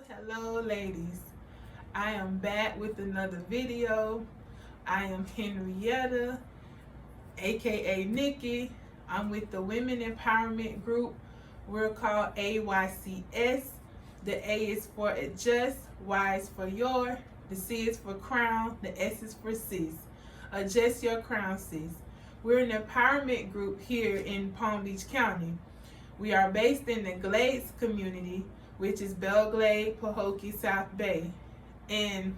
Hello ladies. I am back with another video. I am Henrietta, aka Nikki. I'm with the Women Empowerment Group. We're called Aycs. The A is for adjust, Y is for your, the C is for crown, the S is for sis. Adjust your crown, sis. We're an empowerment group here in Palm Beach County. We are based in the Glades community, which is Belglade, Pahokee, South Bay. And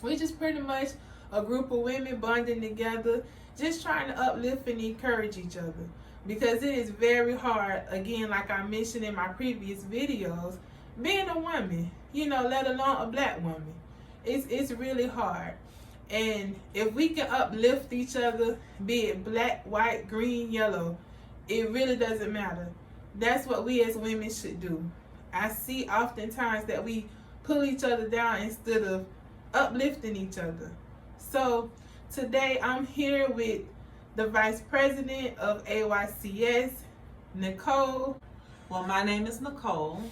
we just pretty much a group of women bonding together, just trying to uplift and encourage each other. Because it is very hard, again, like I mentioned in my previous videos, being a woman, let alone a black woman. It's really hard. And if we can uplift each other, be it black, white, green, yellow, it really doesn't matter. That's what we as women should do. I see oftentimes that we pull each other down instead of uplifting each other. So today I'm here with the Vice President of Aycs, Nicole. Well, my name is Nicole.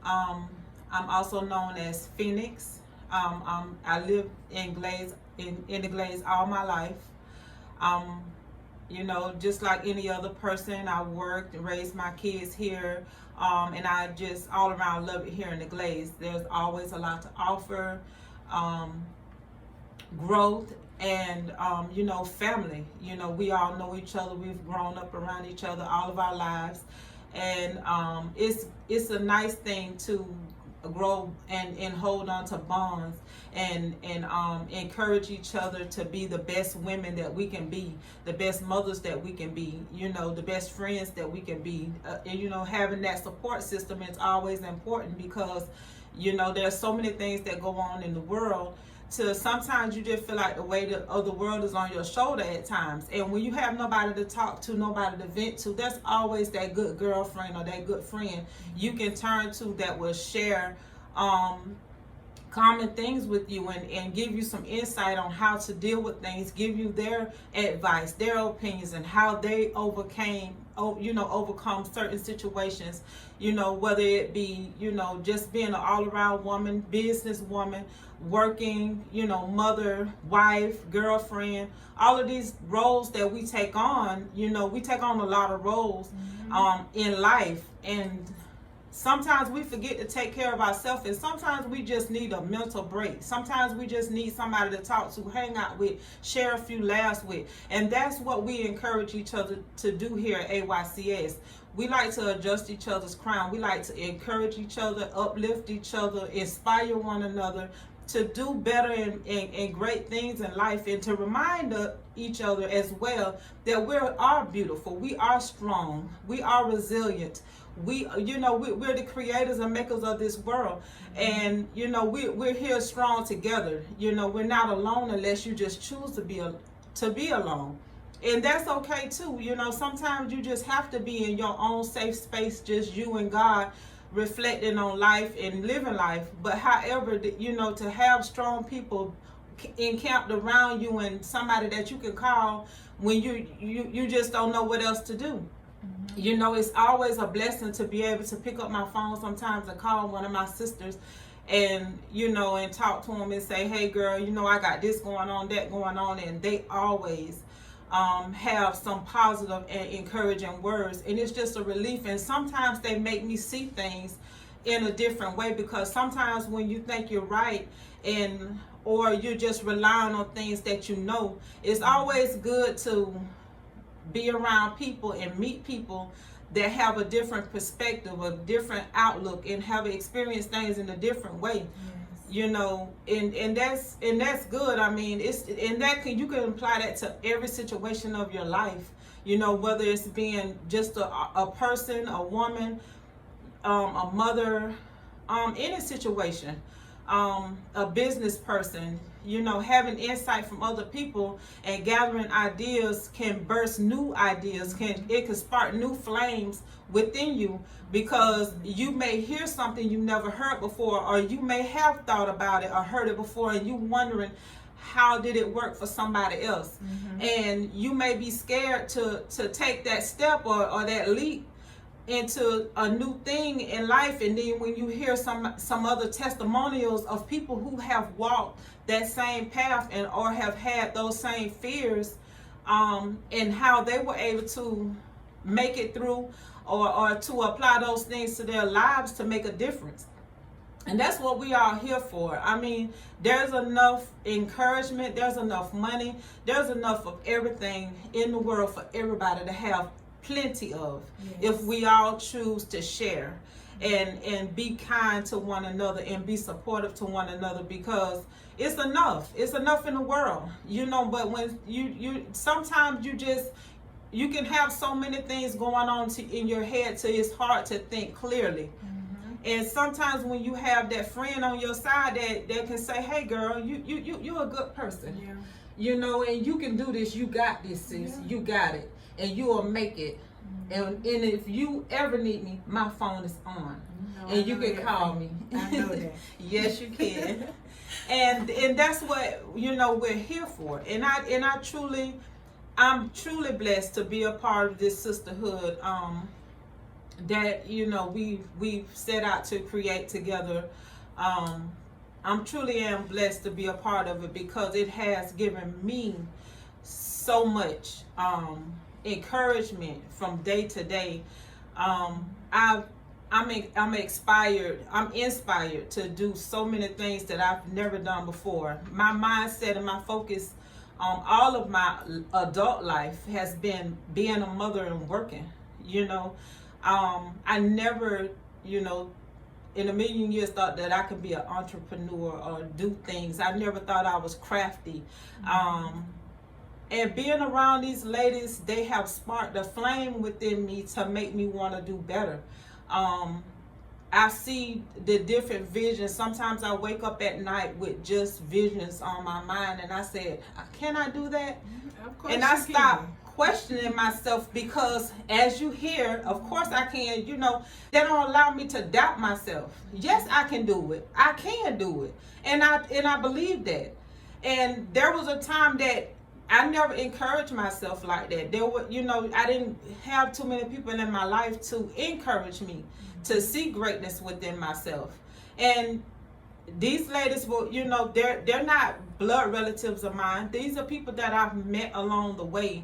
I'm also known as Phoenix. I lived in Glades, in the Glades all my life. Just like any other person, I worked and raised my kids here, and I just all around love it here in the Glades. There's always a lot to offer, growth, and family. We all know each other. We've grown up around each other all of our lives, and it's a nice thing to grow and hold on to bonds and encourage each other to be the best women that we can be, the best mothers that we can be, the best friends that we can be. Having that support system is always important because there's so many things that go on in the world. So sometimes you just feel like the weight of the world is on your shoulder at times. And when you have nobody to talk to, nobody to vent to, there's always that good girlfriend or that good friend you can turn to that will share common things with you and give you some insight on how to deal with things, give you their advice, their opinions, and how they overcome certain situations, whether it be, just being an all-around woman, business woman, working, mother, wife, girlfriend, all of these roles that we take on, we take on a lot of roles in life, and sometimes we forget to take care of ourselves, and sometimes we just need a mental break. Sometimes we just need somebody to talk to, hang out with, share a few laughs with, and that's what we encourage each other to do here at Aycs. We like to adjust each other's crown. We like to encourage each other, uplift each other, inspire one another to do better and great things in life, and to remind each other as well that we are beautiful, we are strong, we are resilient. We're the creators and makers of this world, and we're here strong together. We're not alone unless you just choose to be alone, and that's okay too. Sometimes you just have to be in your own safe space, just you and God, reflecting on life and living life. But however, to have strong people encamped around you and somebody that you can call when you just don't know what else to do. It's always a blessing to be able to pick up my phone sometimes and call one of my sisters and and talk to them and say, hey girl, I got this going on, that going on, and they always have some positive and encouraging words, and it's just a relief. And sometimes they make me see things in a different way, because sometimes when you think you're right or you're just relying on things that it's always good to be around people and meet people that have a different perspective, a different outlook, and have experienced things in a different way. And that's good. I mean, you can apply that to every situation of your life, whether it's being just a person, a woman, a mother, any situation, a business person. Having insight from other people and gathering ideas can burst new ideas. It can spark new flames within you, because you may hear something you never heard before, or you may have thought about it or heard it before, and you wondering how did it work for somebody else. And you may be scared to take that step or that leap, into a new thing in life, and then when you hear some other testimonials of people who have walked that same path and or have had those same fears, and how they were able to make it through, or to apply those things to their lives to make a difference. And that's what we are here for. I mean, there's enough encouragement, there's enough money, there's enough of everything in the world for everybody to have plenty of, if we all choose to share and be kind to one another and be supportive to one another, because it's enough in the world, you know. But when you sometimes you can have so many things going on in your head till it's hard to think clearly. And sometimes when you have that friend on your side that can say, hey girl, you're a good person, you know, and you can do this, you got this, sis, you got it, and you will make it. And if you ever need me, my phone is on, and you can call me. I know that. Yes, you can. and that's what, you know, we're here for. And I'm truly blessed to be a part of this sisterhood that, you know, we've set out to create together. I'm truly am blessed to be a part of it, because it has given me so much encouragement from day to day. I'm inspired to do so many things that I've never done before. My mindset and my focus all of my adult life has been being a mother and working, you know. I never, you know, in a million years thought that I could be an entrepreneur or do things. I never thought I was crafty. And being around these ladies, they have sparked a flame within me to make me want to do better. I see the different visions. Sometimes I wake up at night with just visions on my mind, and I said, can I do that? Of course. And I stopped questioning myself, because as you hear, of course I can, you know, they don't allow me to doubt myself. Yes, I can do it. I can do it. And I believe that. And there was a time that I never encouraged myself like that. There were, you know, I didn't have too many people in my life to encourage me to see greatness within myself. And these ladies will, you know, they're not blood relatives of mine. These are people that I've met along the way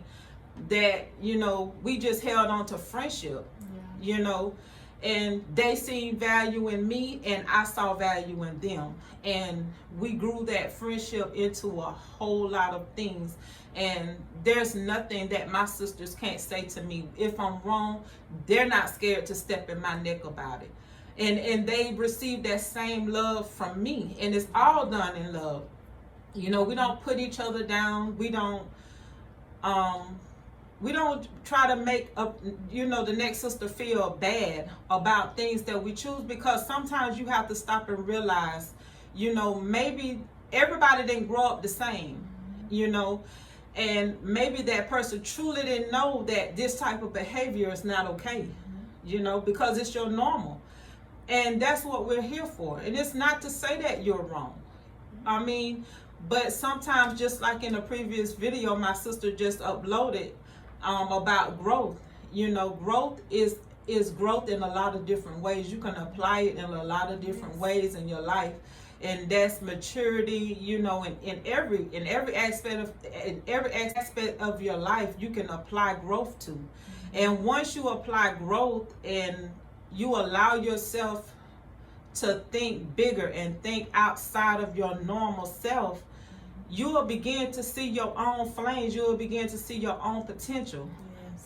that, you know, we just held on to friendship, you know, and they seen value in me and I saw value in them. And we grew that friendship into a whole lot of things. And there's nothing that my sisters can't say to me. If I'm wrong, they're not scared to step in my neck about it. And they receive that same love from me. And it's all done in love. You know, we don't put each other down. We don't try to make you know, the next sister feel bad about things that we choose, because sometimes you have to stop and realize, you know, maybe everybody didn't grow up the same, you know, and maybe that person truly didn't know that this type of behavior is not okay, you know, because it's your normal. And that's what we're here for. And it's not to say that you're wrong. I mean, but sometimes, just like in a previous video my sister just uploaded, about growth, you know, growth is growth in a lot of different ways. You can apply it in a lot of different ways in your life, and that's maturity, you know, in every aspect of your life you can apply growth to. And once you apply growth and you allow yourself to think bigger and think outside of your normal self, you will begin to see your own flames. You will begin to see your own potential.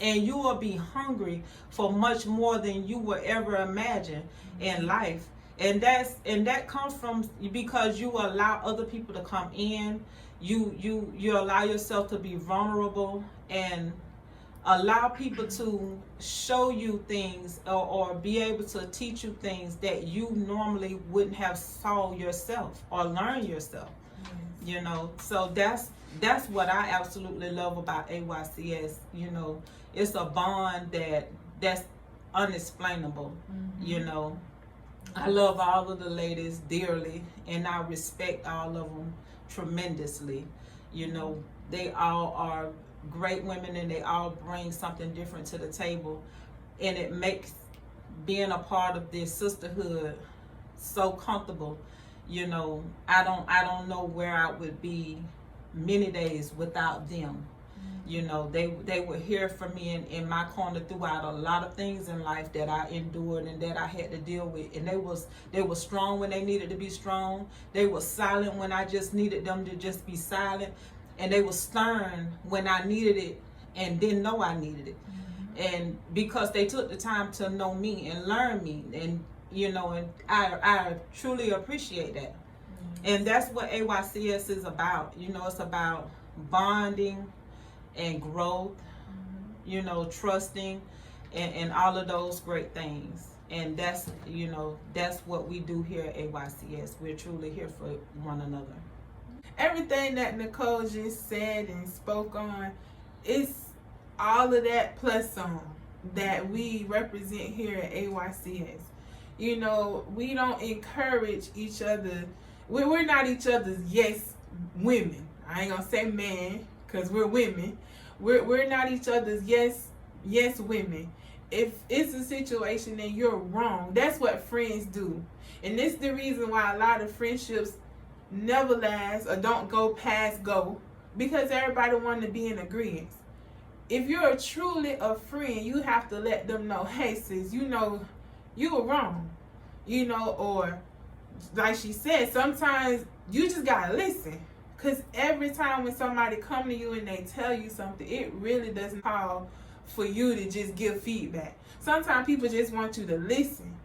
And you will be hungry for much more than you will ever imagine in life. And that comes from because you allow other people to come in. You allow yourself to be vulnerable and allow people to show you things or be able to teach you things that you normally wouldn't have saw yourself or learned yourself. You know, so that's what I absolutely love about AYCS. You know, it's a bond that's unexplainable. You know, I love all of the ladies dearly, and I respect all of them tremendously. You know, they all are great women, and they all bring something different to the table, and it makes being a part of this sisterhood so comfortable. I don't know where I would be many days without them. They were here for me in my corner throughout a lot of things in life that I endured and that I had to deal with. And they were strong when they needed to be strong. They were silent when I just needed them to just be silent. And they were stern when I needed it and didn't know I needed it. And because they took the time to know me and learn me, and and I truly appreciate that. And that's what AYCS is about. It's about bonding and growth, trusting, and all of those great things. And that's what we do here at AYCS. We're truly here for one another. Everything that Nicole just said and spoke on, it's all of that plus some that we represent here at AYCS. We don't encourage each other. We're not each other's yes women. I ain't gonna say man, because we're women. We're not each other's yes women. If it's a situation and you're wrong, that's what friends do. And this is the reason why a lot of friendships never last or don't go past go, because everybody wants to be in agreement. If you're truly a friend, you have to let them know, hey sis, you were wrong. Or like she said, sometimes you just gotta listen. Because every time when somebody come to you and they tell you something, it really doesn't call for you to just give feedback. Sometimes people just want you to listen.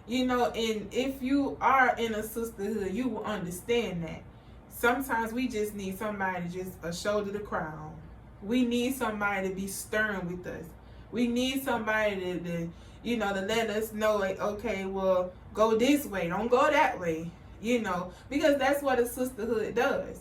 And if you are in a sisterhood, you will understand that. Sometimes we just need somebody, just a shoulder to cry on. We need somebody to be stern with us. We need somebody to let us know, like, okay, well, go this way, don't go that way. Because that's what a sisterhood does.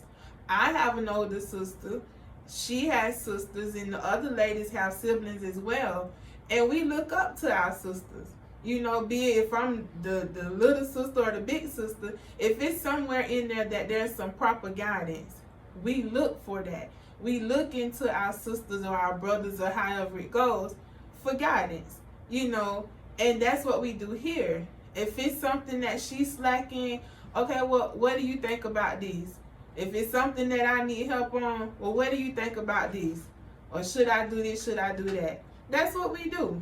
I have an older sister. She has sisters, and the other ladies have siblings as well. And we look up to our sisters. Be it from the little sister or the big sister, if it's somewhere in there that there's some proper guidance, we look for that. We look into our sisters or our brothers or however it goes for guidance, and that's what we do here. If it's something that she's slacking, okay, well, what do you think about these? If it's something that I need help on, well, what do you think about these? Or should I do this? Should I do that? That's what we do,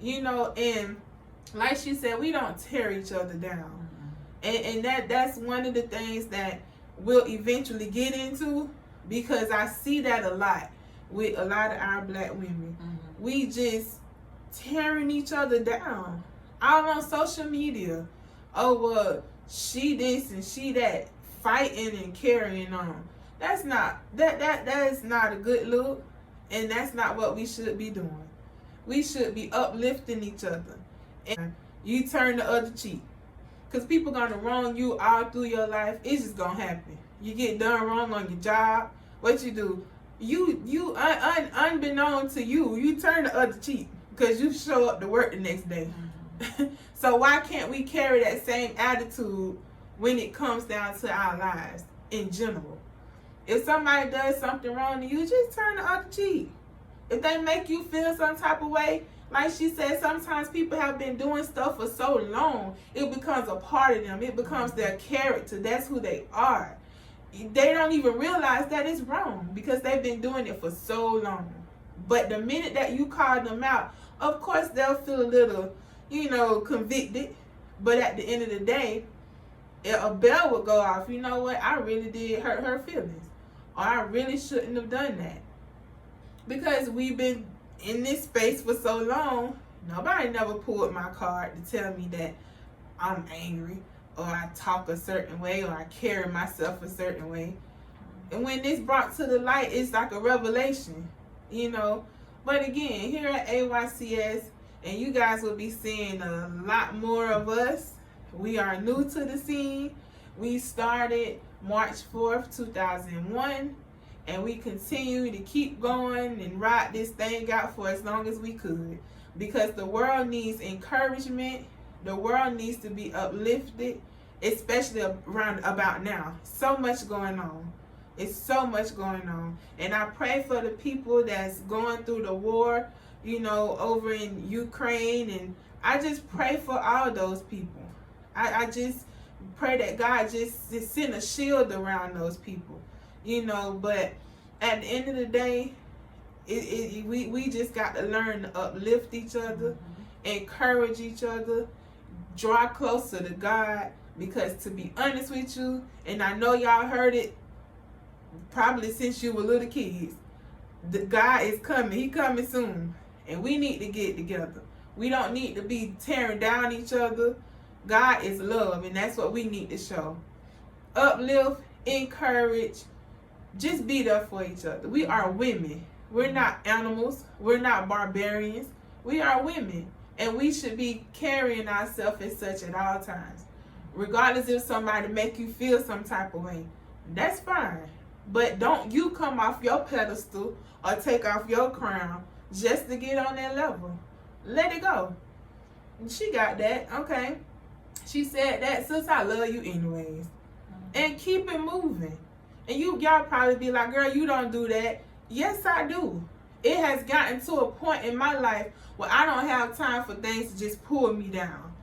and like she said, we don't tear each other down. And that's one of the things that we'll eventually get into, because I see that a lot with a lot of our black women. We just tearing each other down all on social media. Oh, well, she this and she that, fighting and carrying on. That's not that is not a good look, and that's not what we should be doing. We should be uplifting each other. And you turn the other cheek, because people gonna wrong you all through your life. It's just gonna happen. You get done wrong on your job, what you do, you unbeknown to you turn the other cheek, because you show up to work the next day. So why can't we carry that same attitude when it comes down to our lives in general? If somebody does something wrong to you, just turn the other cheek. If they make you feel some type of way, like she said, sometimes people have been doing stuff for so long, it becomes a part of them. It becomes their character. That's who they are. They don't even realize that it's wrong, because they've been doing it for so long. But the minute that you call them out, of course they'll feel a little, convicted. But at the end of the day, a bell would go off. You know what? I really did hurt her feelings. Or I really shouldn't have done that. Because we've been in this space for so long, nobody never pulled my card to tell me that I'm angry, or I talk a certain way, or I carry myself a certain way. And when it's brought to the light, it's like a revelation, But again, here at AYCS, and you guys will be seeing a lot more of us. We are new to the scene. We started March 4th, 2001. And we continue to keep going and ride this thing out for as long as we could. Because the world needs encouragement. The world needs to be uplifted, especially around about now. So much going on. It's so much going on. And I pray for the people that's going through the war, over in Ukraine. And I just pray for all those people. I just pray that God just send a shield around those people, you know. But at the end of the day, we just got to learn to uplift each other, encourage each other, draw closer to God. Because to be honest with you, and I know y'all heard it probably since you were little kids, the God is coming. He coming soon. And we need to get together. We don't need to be tearing down each other. God is love, and that's what we need to show. Uplift, encourage, just be there for each other. We are women. We're not animals. We're not barbarians. We are women. And we should be carrying ourselves as such at all times. Regardless if somebody make you feel some type of way, that's fine. But don't you come off your pedestal or take off your crown just to get on that level. Let it go. And she got that. Okay. She said that, sis, I love you anyways. And keep it moving. And y'all probably be like, girl, you don't do that. Yes, I do. It has gotten to a point in my life where I don't have time for things to just pull me down.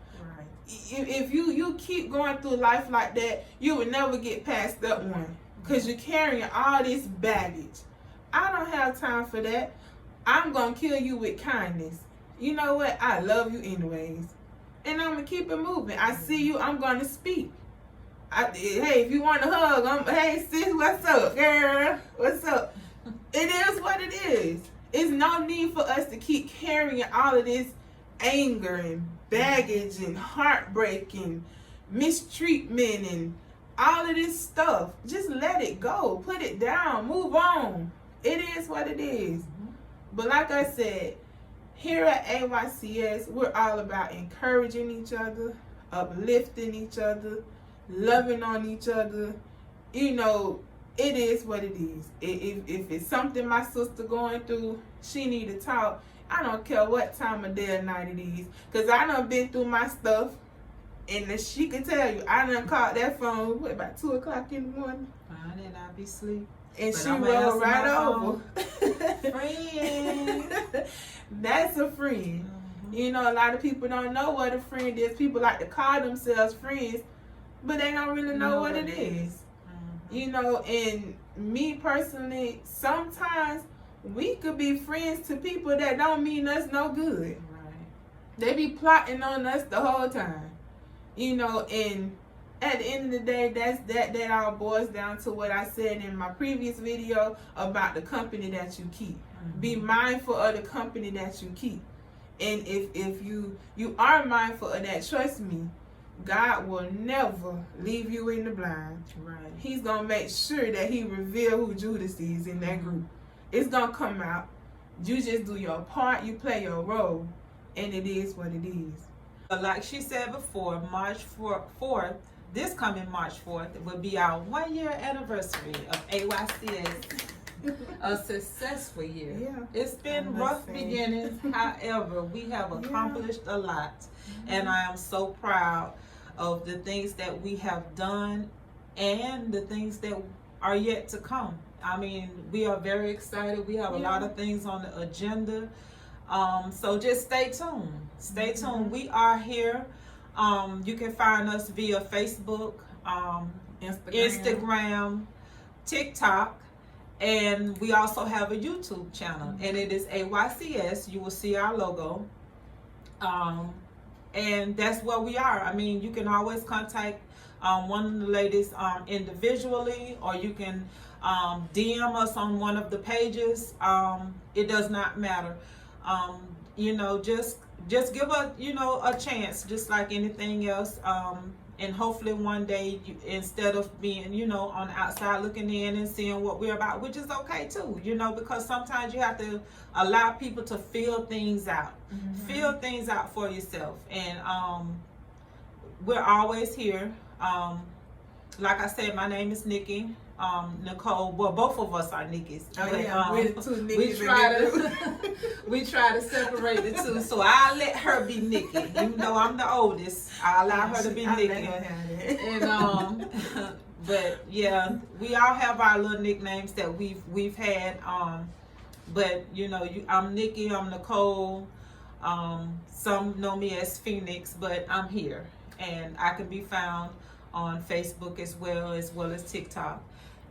If you keep going through life like that, you will never get past that one. Because you're carrying all this baggage. I don't have time for that. I'm going to kill you with kindness. You know what? I love you anyways. And I'm going to keep it moving. I see you. I'm going to speak. Hey, if you want a hug, hey, sis, what's up, girl? What's up? It is what it is. It's no need for us to keep carrying all of this anger and baggage and heartbreak and mistreatment and all of this stuff. Just let it go. Put it down. Move on. It is what it is. But like I said, here at Aycs, we're all about encouraging each other, uplifting each other, loving on each other. You know, it is what it is. If it's something my sister going through, she need to talk. I don't care what time of day or night it is. Because I done been through my stuff. And she can tell you, I done called that phone, about 2 o'clock in the morning. Fine, and I'll be asleep. And but she rolled right over. Friend. That's a friend. You know, a lot of people don't know what a friend is. People like to call themselves friends, but they don't really know what it is. You know, and me personally, sometimes we could be friends to people that don't mean us no good. Right. They be plotting on us the whole time. You know, and at the end of the day, that all boils down to what I said in my previous video about the company that you keep. Be mindful of the company that you keep. And if you are mindful of that, trust me, God will never leave you in the blind. Right. He's going to make sure that he reveal who Judas is in that group. It's going to come out. You just do your part. You play your role. And it is what it is. Like she said before, March 4th, this coming March 4th, will be our 1-year anniversary of Aycs. A successful year. Yeah. It's been rough beginnings. However, we have accomplished a lot. And I am so proud of the things that we have done and the things that are yet to come. I mean, we are very excited. We have a lot of things on the agenda. So just stay tuned. Stay tuned. We are here. You can find us via Facebook, Instagram, TikTok, and we also have a YouTube channel, and it is Aycs. You will see our logo. And that's where we are. I mean, you can always contact one of the ladies individually, or you can DM us on one of the pages. It does not matter. You know, just give us, you know, a chance, just like anything else. And hopefully one day, instead of being, you know, on the outside looking in and seeing what we're about, which is okay too, you know, because sometimes you have to allow people to feel things out. Feel things out for yourself. And we're always here. Like I said, my name is Nikki. Nicole, well, both of us are Nickies. Oh, but, yeah, we're the two Nickies. We try to separate the two, so I'll let her be Nikki. Even though I'm the oldest, I'll allow her to be Nikki. And but yeah, we all have our little nicknames that we've had. But you know, I'm Nikki, I'm Nicole. Some know me as Phoenix, but I'm here, and I can be found on Facebook as well as TikTok.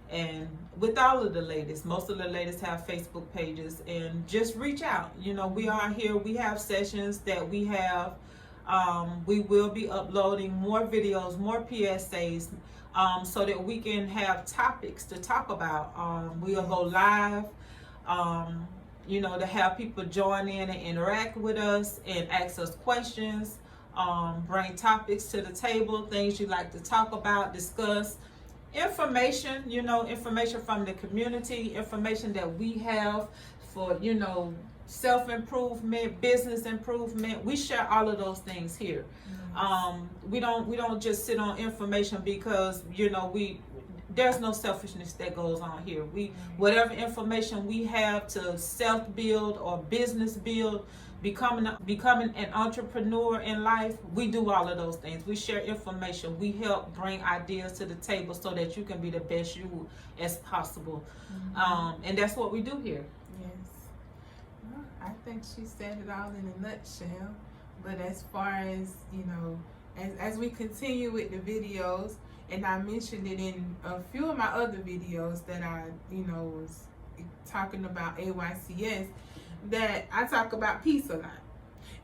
And with all of the ladies, most of the ladies have Facebook pages, and just reach out. You know, we are here. We have sessions that we have. We will be uploading more videos, more PSAs, so that we can have topics to talk about. We'll go live, you know, to have people join in and interact with us and ask us questions, bring topics to the table, things you like to talk about, discuss. Information, you know, information from the community, information that we have for, you know, self-improvement, business improvement. We share all of those things here. We don't just sit on information because, you know, there's no selfishness that goes on here. Whatever information we have to self-build or business build, becoming an entrepreneur in life, we do all of those things. We share information. We help bring ideas to the table so that you can be the best you as possible. And that's what we do here. Yes. Well, I think she said it all in a nutshell. But as far as, you know, as we continue with the videos, and I mentioned it in a few of my other videos that I, you know, was talking about Aycs, that I talk about peace a lot.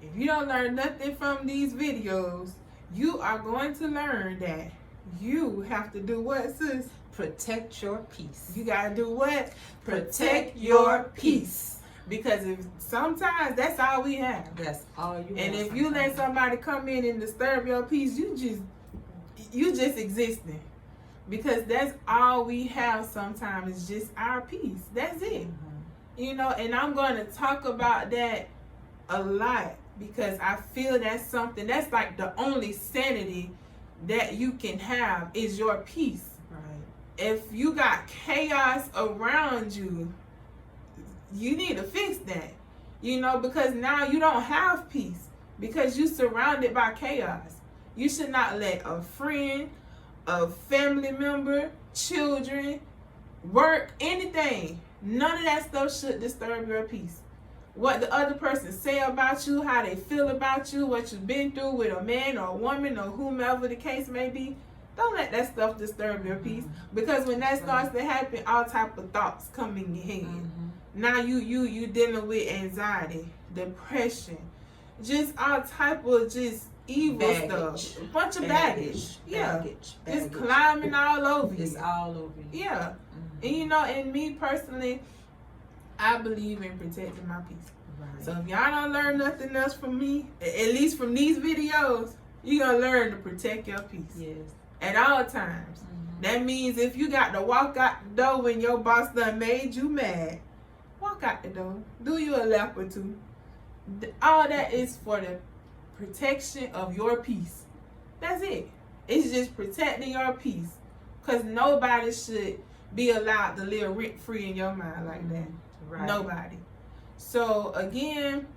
If you don't learn nothing from these videos, you are going to learn that you have to do what, sis? Protect your peace. You gotta do what? Protect your peace. Because if sometimes that's all we have. That's all you And have if you let somebody come in and disturb your peace, you just existing. Because that's all we have sometimes is just our peace. That's it. You know, and I'm going to talk about that a lot because I feel that's something that's like the only sanity that you can have is your peace. Right. If you got chaos around you, you need to fix that. You know, because now you don't have peace because you're surrounded by chaos. You should not let a friend, a family member, children, work, anything. None of that stuff should disturb your peace. What the other person say about you, how they feel about you, what you've been through with a man or a woman or whomever the case may be, don't let that stuff disturb your peace. Because when that starts to happen, all type of thoughts come in your head. Now you dealing with anxiety, depression, just all type of just evil stuff, a bunch of baggage. Just climbing all over you. It's all over you. Yeah. And you know, and me personally, I believe in protecting my peace. Right. So if y'all don't learn nothing else from me, at least from these videos, you're going to learn to protect your peace. Yes. At all times. That means if you got to walk out the door when your boss done made you mad, walk out the door. Do you a lap or two. All that is for the protection of your peace. That's it. It's just protecting your peace. Because nobody should be allowed to live rent free in your mind like that. Right. Nobody. So again,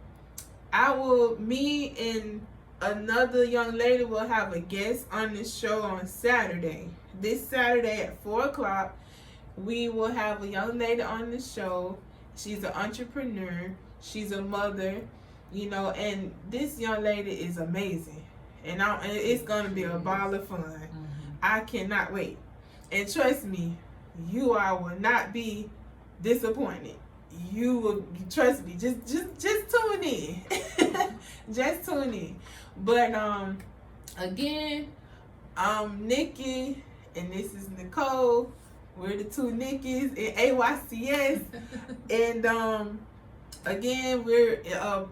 me and another young lady will have a guest on this show on Saturday. This Saturday at 4 o'clock, we will have a young lady on the show. She's an entrepreneur. She's a mother, you know, and this young lady is amazing. And it's going to be a ball of fun. I cannot wait. And trust me, you all will not be disappointed. You will, trust me, just tune in. Just tune in. But again, I'm Nikki and this is Nicole. We're the two Nickies in Aycs. And again, we're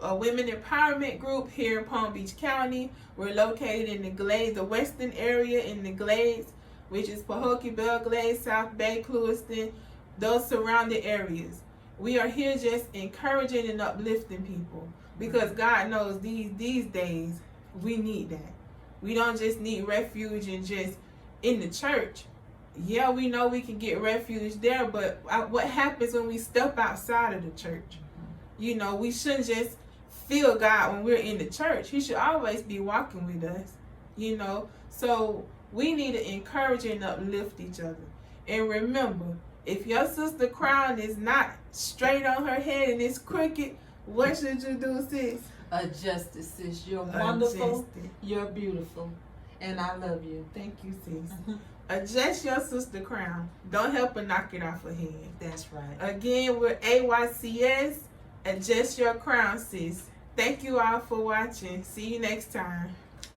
a women empowerment group here in Palm Beach County. We're located in the Glades, the western area in the Glades, which is Pahokee, Belle Glades, South Bay, Clewiston, those surrounding areas. We are here just encouraging and uplifting people because God knows these days we need that. We don't just need refuge and just in the church. Yeah, we know we can get refuge there, but what happens when we step outside of the church? You know, we shouldn't just feel God when we're in the church. He should always be walking with us, you know. So we need to encourage and uplift each other. And remember, if your sister crown is not straight on her head and it's crooked, what should you do, sis? Adjusted, sis. You're wonderful. Adjusted. You're beautiful. And I love you. Thank you, sis. Adjust your sister crown. Don't help her knock it off her head. That's right. Again, we're AYCS. Adjust your crown, sis. Thank you all for watching. See you next time.